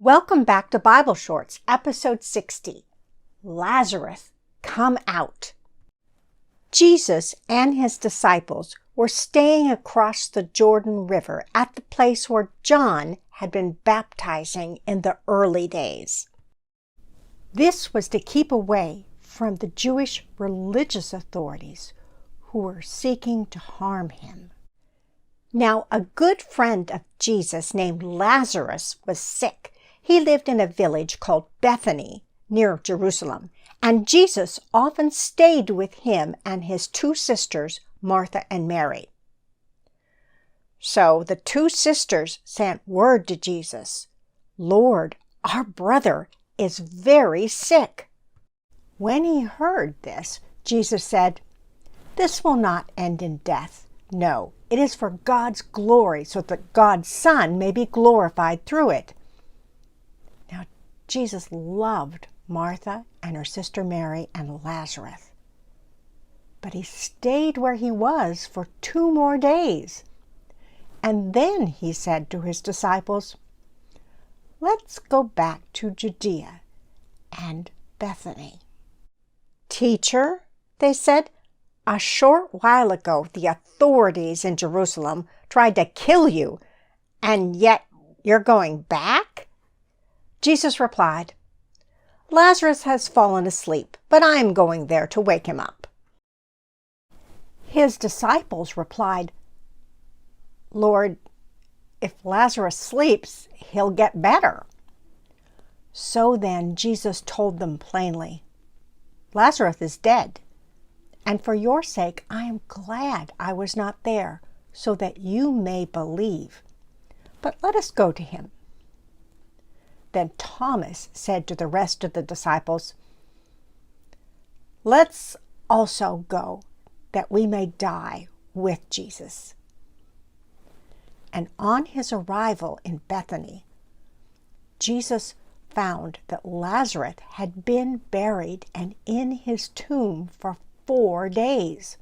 Welcome back to Bible Shorts, episode 60. Lazarus, come out. Jesus and his disciples were staying across the Jordan River at the place where John had been baptizing in the early days. This was to keep away from the Jewish religious authorities who were seeking to harm him. Now, a good friend of Jesus named Lazarus was sick. He lived in a village called Bethany near Jerusalem, and Jesus often stayed with him and his two sisters, Martha and Mary. So the two sisters sent word to Jesus, "Lord, our brother is very sick." When he heard this, Jesus said, "This will not end in death. No, it is for God's glory, so that God's Son may be glorified through it." Now, Jesus loved Martha and her sister Mary and Lazarus. But he stayed where he was for 2 more days. And then he said to his disciples, "Let's go back to Judea and Bethany." "Teacher," they said, "a short while ago the authorities in Jerusalem tried to kill you, and yet you're going back?" Jesus replied, "Lazarus has fallen asleep, but I am going there to wake him up." His disciples replied, "Lord, if Lazarus sleeps, he'll get better." So then Jesus told them plainly, "Lazarus is dead, and for your sake I am glad I was not there, so that you may believe. But let us go to him." Then Thomas said to the rest of the disciples, "Let's also go, that we may die with Jesus." And on his arrival in Bethany, Jesus found that Lazarus had been buried and in his tomb for 4 days.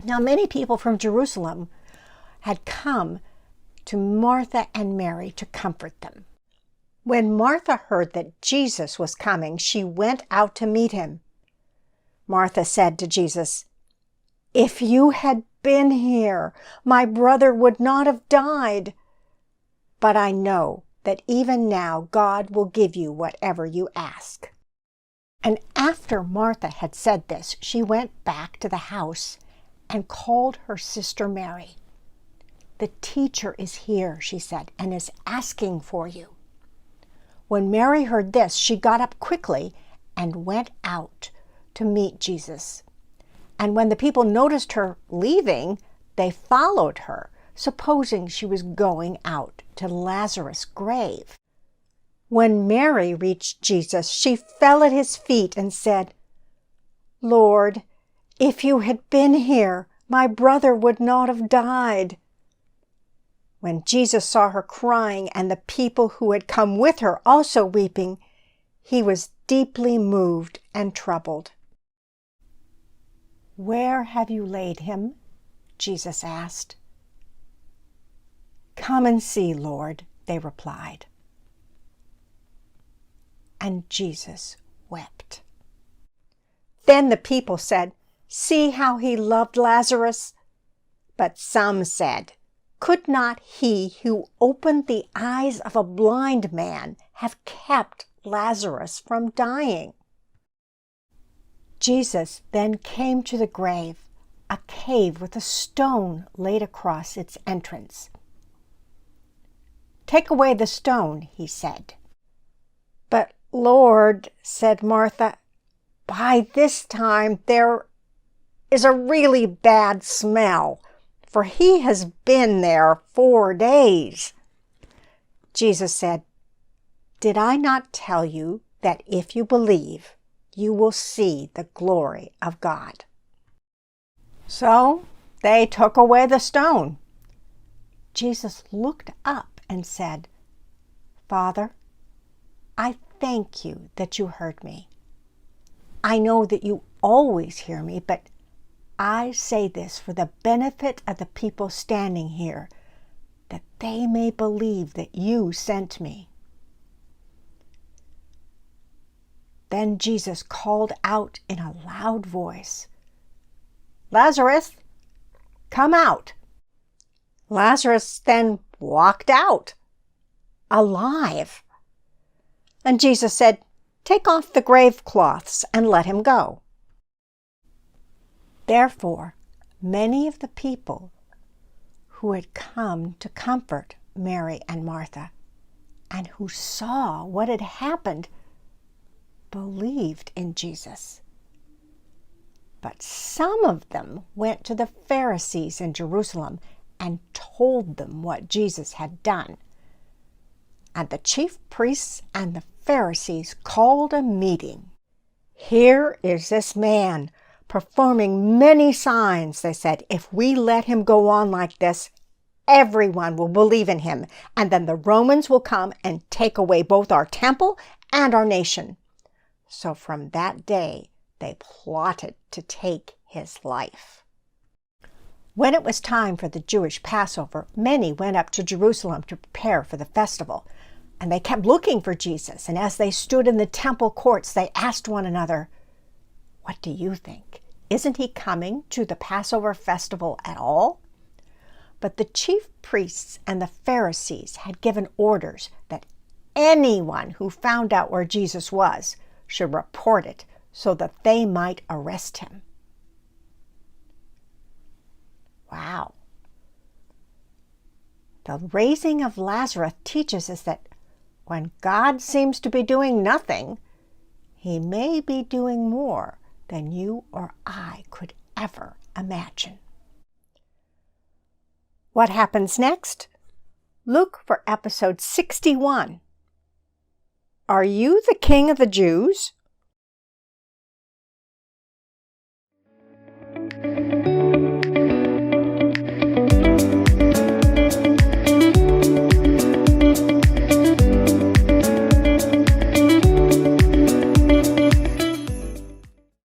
Now many people from Jerusalem had come to Martha and Mary to comfort them. When Martha heard that Jesus was coming, she went out to meet him. Martha said to Jesus, "If you had been here, my brother would not have died. But I know that even now God will give you whatever you ask." And after Martha had said this, she went back to the house and called her sister Mary. "The teacher is here," she said, "and is asking for you." When Mary heard this, she got up quickly and went out to meet Jesus. And when the people noticed her leaving, they followed her, supposing she was going out to Lazarus' grave. When Mary reached Jesus, she fell at his feet and said, "Lord, if you had been here, my brother would not have died." When Jesus saw her crying and the people who had come with her also weeping, he was deeply moved and troubled. "Where have you laid him?" Jesus asked. "Come and see, Lord," they replied. And Jesus wept. Then the people said, "See how he loved Lazarus." But some said, "Could not he who opened the eyes of a blind man have kept Lazarus from dying?" Jesus then came to the grave, a cave with a stone laid across its entrance. "Take away the stone," he said. "But Lord," said Martha, "by this time there is a really bad smell, for he has been there 4 days." Jesus said, "Did I not tell you that if you believe, you will see the glory of God?" So they took away the stone. Jesus looked up and said, "Father, I thank you that you heard me. I know that you always hear me, but I say this for the benefit of the people standing here, that they may believe that you sent me." Then Jesus called out in a loud voice, "Lazarus, come out." Lazarus then walked out, alive. And Jesus said, "Take off the grave cloths and let him go." Therefore, many of the people who had come to comfort Mary and Martha, and who saw what had happened, believed in Jesus. But some of them went to the Pharisees in Jerusalem and told them what Jesus had done. And the chief priests and the Pharisees called a meeting. "Here is this man, performing many signs," they said. "If we let him go on like this, everyone will believe in him, and then the Romans will come and take away both our temple and our nation." So from that day, they plotted to take his life. When it was time for the Jewish Passover, many went up to Jerusalem to prepare for the festival, and they kept looking for Jesus. And as they stood in the temple courts, they asked one another, "What do you think? Isn't he coming to the Passover festival at all?" But the chief priests and the Pharisees had given orders that anyone who found out where Jesus was should report it so that they might arrest him. Wow. The raising of Lazarus teaches us that when God seems to be doing nothing, he may be doing more than you or I could ever imagine. What happens next? Look for episode 61. Are you the King of the Jews?